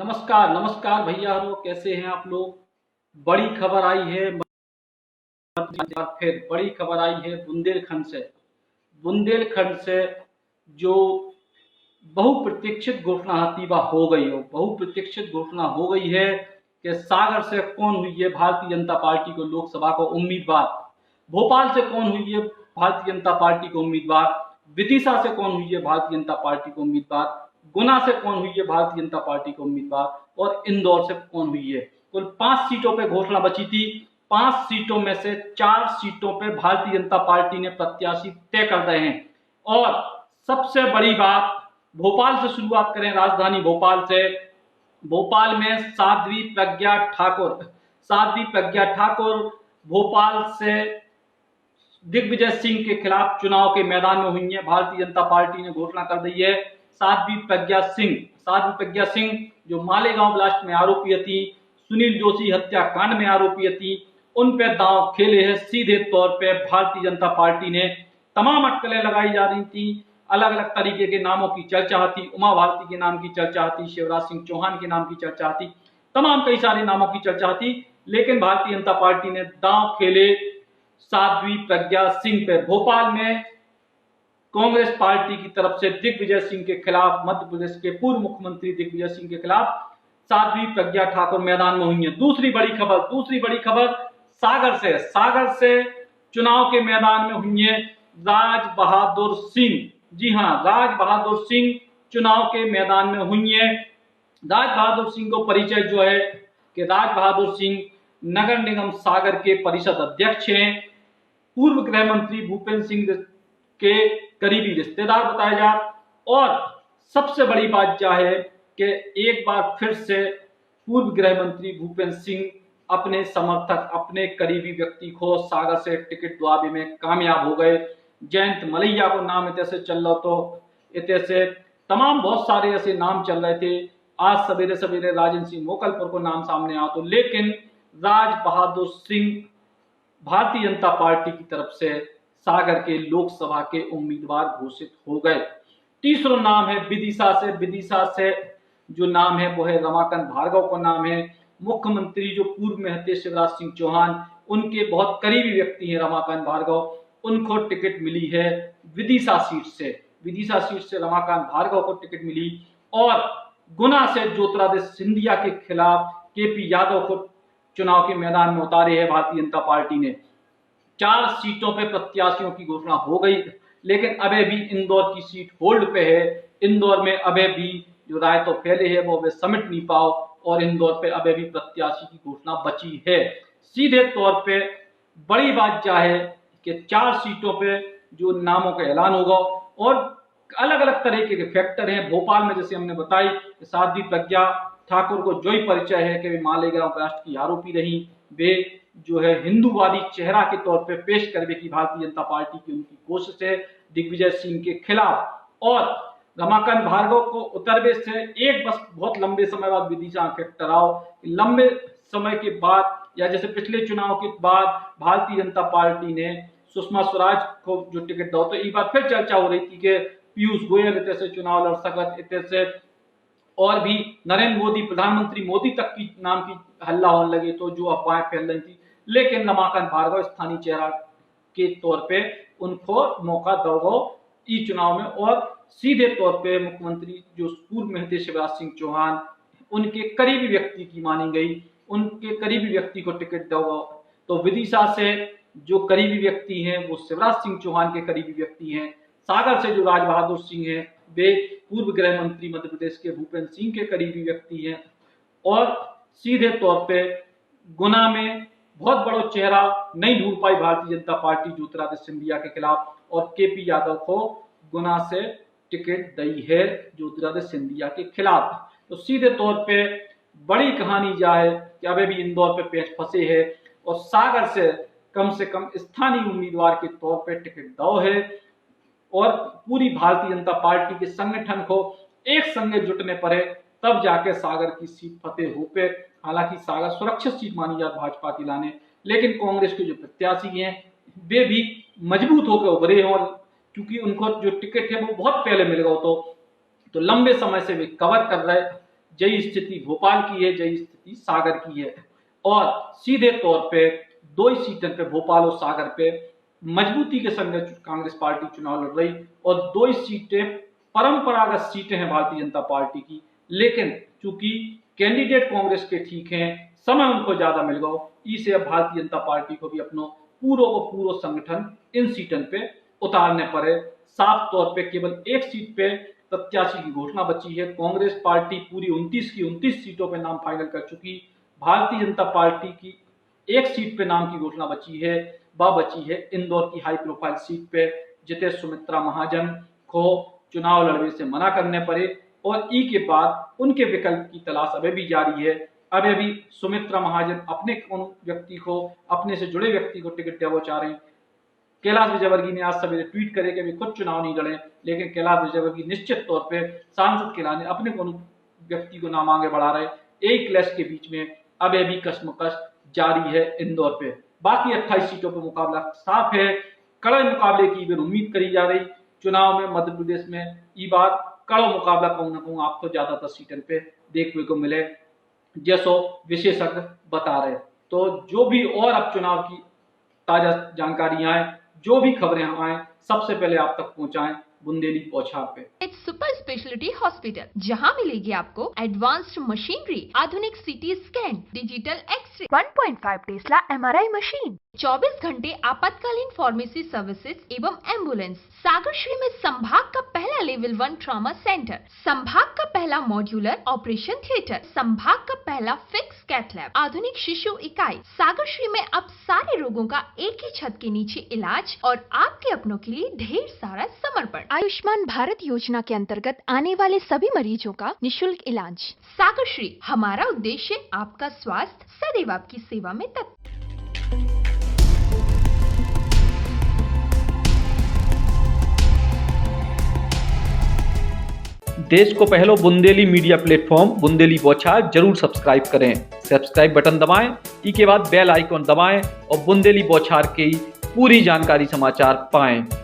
नमस्कार नमस्कार भैया हो, कैसे हैं आप लोग। बड़ी खबर आई है, फिर बड़ी खबर आई है बुंदेलखंड से जो बहुप्रतीक्षित घोषणा हतीबा हो गई हो, बहुप्रतीक्षित घोषणा हो गई है कि सागर से कौन हुई है भारतीय जनता पार्टी को लोकसभा को उम्मीदवार, भोपाल से कौन हुई है भारतीय जनता पार्टी को उम्मीदवार, विदिशा से कौन हुई है भारतीय जनता पार्टी को उम्मीदवार, गुना से कौन हुई है भारतीय जनता पार्टी को उम्मीदवार और इंदौर से कौन हुई है। कुल 5 सीटों पे घोषणा बची थी। 5 सीटों में से 4 सीटों पे भारतीय जनता पार्टी ने प्रत्याशी तय कर रहे हैं। और सबसे बड़ी बात, भोपाल से शुरुआत करें, राजधानी भोपाल से। भोपाल में साध्वी प्रज्ञा ठाकुर भोपाल से दिग्विजय सिंह के खिलाफ चुनाव के मैदान में हुई है। भारतीय जनता पार्टी ने घोषणा कर दी है साध्वी प्रज्ञा सिंह जो मालेगांव ब्लास्ट में आरोपी थी, सुनील जोशी हत्याकांड में आरोपी थी, उन पे दांव खेले हैं। सीधे तौर पे भारतीय जनता पार्टी ने तमाम अटकलें लगाई जा रही थी, अलग अलग तरीके के नामों की चर्चा थी, उमा भारती के नाम की चर्चा थी, शिवराज सिंह चौहान के नाम की चर्चा थी, तमाम कई सारे नामों की चर्चा थी। लेकिन भारतीय जनता पार्टी ने दांव खेले साध्वी प्रज्ञा सिंह पे। भोपाल में कांग्रेस पार्टी की तरफ से दिग्विजय सिंह के खिलाफ, मध्य प्रदेश के पूर्व मुख्यमंत्री दिग्विजय सिंह के खिलाफ साध्वी प्रज्ञा ठाकुर मैदान में हुई है। दूसरी बड़ी खबर सागर से चुनाव के मैदान में हुई है राज बहादुर सिंह। जी हाँ, राज बहादुर सिंह चुनाव के मैदान में हुई है। राज बहादुर सिंह को परिचय जो है कि राज बहादुर सिंह नगर निगम सागर के परिषद अध्यक्ष हैं, पूर्व गृह मंत्री भूपेंद्र सिंह के करीबी रिश्तेदार बताए जा। और सबसे बड़ी बात क्या है कि एक बार फिर से पूर्व गृह मंत्री भूपेंद्र सिंह अपने समर्थक, अपने करीबी व्यक्ति को सागर से टिकट दुआबे में कामयाब हो गए। जयंत मलैया को नाम इतने से चल रहा, तो इतने से तमाम बहुत सारे ऐसे नाम चल रहे थे। आज सवेरे सवेरे राजेंद्र सिंह मोकलपुर को नाम सामने आ, तो लेकिन राज बहादुर सिंह भारतीय जनता पार्टी की तरफ से सागर के लोकसभा के उम्मीदवार घोषित हो गए। तीसरा नाम है विदिशा से जो नाम है वो है रमाकांत भार्गव का नाम है। मुख्यमंत्री जो पूर्व में थे शिवराज सिंह चौहान, उनके बहुत करीबी व्यक्ति हैं रमाकांत भार्गव, उनको टिकट मिली है विदिशा सीट से रमाकांत भार्गव को टिकट मिली। और गुना से ज्योतिरादित्य सिंधिया के खिलाफ केपी यादव को चुनाव के मैदान में उतारे है भारतीय जनता पार्टी ने। 4 सीटों पे प्रत्याशियों की घोषणा हो गई, लेकिन अभी भी इंदौर की सीट होल्ड पे है। इंदौर में अभी भी जो राय तो फैले है वो समेट नहीं पाओ, और इंदौर पे अभी भी प्रत्याशी की घोषणा बची है। सीधे तौर पे बड़ी बात क्या है कि 4 सीटों पे जो नामों का ऐलान होगा, और अलग अलग तरीके के फैक्टर हैं। भोपाल में जैसे हमने बताई कि साध्वी प्रज्ञा ठाकुर को जो ही परिचय है कि वे मालेगांव ब्लास्ट की आरोपी रही, वे जो है हिंदूवादी चेहरा के तौर पे पेश करने की भारतीय जनता पार्टी की उनकी कोशिश है दिग्विजय सिंह के खिलाफ। और रमाकांत भार्गव को उतरवे से एक बस बहुत लंबे समय बाद विदिशा फैक्टर आओ, लंबे समय के बाद, या जैसे पिछले चुनाव के बाद भारतीय जनता पार्टी ने सुषमा स्वराज को जो टिकट दो, तो एक बार फिर चर्चा हो रही थी कि पीयूष गोयल इतने से चुनाव लड़ सकत, इतने से और भी नरेंद्र मोदी, प्रधानमंत्री मोदी तक की नाम की हल्ला होने लगे, तो जो अफवाहें फैल रही थी। लेकिन रमाकांत भार्गव स्थानीय चेहरा के तौर पे उनको मौका दोगो इस चुनाव में। और सीधे तौर पे मुख्यमंत्री जो पूर्व में थे शिवराज सिंह चौहान, उनके करीबी व्यक्ति की मानी गई, उनके करीबी व्यक्ति को टिकट दोगो। तो विदिशा से जो करीबी व्यक्ति हैं वो शिवराज सिंह चौहान के करीबी व्यक्ति हैं। सागर से जो राज बहादुर सिंह है वे पूर्व गृह मंत्री मध्य प्रदेश के भूपेंद्र सिंह के करीबी व्यक्ति हैं। और सीधे तौर पे गुना में बहुत बड़ा चेहरा नहीं ढूंढ पाई भारतीय जनता पार्टी ज्योतिरादित्य सिंधिया के खिलाफ, और केपी यादव को गुना से टिकट दी है ज्योतिरादित्य सिंधिया के खिलाफ। तो सीधे तौर पे बड़ी कहानी क्या है कि अभी भी इंदौर पे पेच फंसे है, और सागर से कम स्थानीय उम्मीदवार के तौर पे टिकट दो है। और पूरी भारतीय जनता पार्टी के संगठन को एक संगे जुटने पड़े, तब जाके सागर की सीट फतेह हो पे। हालांकि सागर सुरक्षित सीट मानी जाती भाजपा की लाने, लेकिन कांग्रेस के जो प्रत्याशी हैं वे भी मजबूत होकर उभरे हैं, और क्योंकि उनको जो टिकट है वो बहुत पहले मिल गया, तो लंबे समय से वे कवर कर रहे जई स्थिति भोपाल की है, जई स्थिति सागर की है। और सीधे तौर पे 2 ही सीटों पे, भोपाल और सागर पे मजबूती के संग कांग्रेस पार्टी चुनाव लड़ रही, और 2 ही सीटें परंपरागत सीटें हैं भारतीय जनता पार्टी की। लेकिन चूंकि कैंडिडेट कांग्रेस के ठीक हैं, समय उनको ज्यादा मिल गया, इसे अब भारतीय जनता पार्टी को भी अपनो पूरो संगठन इन सीटों पे उतारने पड़े। साफ तौर पे केवल एक सीट पे प्रत्याशी की घोषणा बची है। कांग्रेस पार्टी पूरी 29 की 29 सीटों पे नाम फाइनल कर चुकी। भारतीय जनता पार्टी की एक सीट पे नाम की घोषणा बची है, वह बची है इंदौर की हाई प्रोफाइल सीट पे, जिसे सुमित्रा महाजन को चुनाव लड़ने से मना करने पड़े, और ई के बाद उनके विकल्प की तलाश अभी भी जारी है। अभी भी सुमित्रा महाजन अपने कौन व्यक्ति को, अपने से जुड़े व्यक्ति को टिकट देना चाह रहे हैं। कैलाश विजयवर्गीय ने आज सवेरे ट्वीट करे कि वे खुद चुनाव नहीं लड़े, लेकिन कैलाश विजयवर्गीय निश्चित तौर पे सांसद के लाने अपने कौन व्यक्ति को नाम आगे बढ़ा रहे। एक क्लैश के बीच में अभी भी कश्मकश जारी है इंदौर पे। बाकी 28 सीटों पर मुकाबला साफ है, कड़े मुकाबले की भी उम्मीद करी जा रही। चुनाव में मध्य प्रदेश में ये बात कड़ा मुकाबला कहूँ ना कहूँ आपको ज्यादातर सीटों पे देखने को मिले, जैसो विशेषज्ञ बता रहे। तो जो भी और अब चुनाव की ताजा जानकारियां आए, जो भी खबरें आए, सबसे पहले आप तक पहुंचाएं बुंदेली बौछार पे। सुपर स्पेशलिटी हॉस्पिटल, जहां मिलेगी आपको एडवांस्ड मशीनरी, आधुनिक CT scan, digital X ray, 1.5 tesla MRI machine, 24 घंटे आपातकालीन फार्मेसी सर्विसेज एवं एम्बुलेंस। सागरश्री में संभाग का पहला लेवल 1 ट्रॉमा सेंटर, संभाग का पहला मॉड्यूलर ऑपरेशन थिएटर, संभाग का पहला फिक्स कैथ लैब, आधुनिक शिशु इकाई। सागरश्री में अब सारे रोगों का एक ही छत के नीचे इलाज और आपके अपनों के लिए ढेर सारा समर्पण। आयुष्मान भारत योजना के अंतर्गत आने वाले सभी मरीजों का निशुल्क इलाज। सागरश्री, हमारा उद्देश्य आपका स्वास्थ्य, सदैव आपकी सेवा में तत्पर। देश को पहलो बुंदेली मीडिया प्लेटफॉर्म बुंदेली बौछार जरूर सब्सक्राइब करें। सब्सक्राइब बटन दबाएं, इसके बाद बेल आइकॉन दबाएं और बुंदेली बौछार की पूरी जानकारी समाचार पाएं।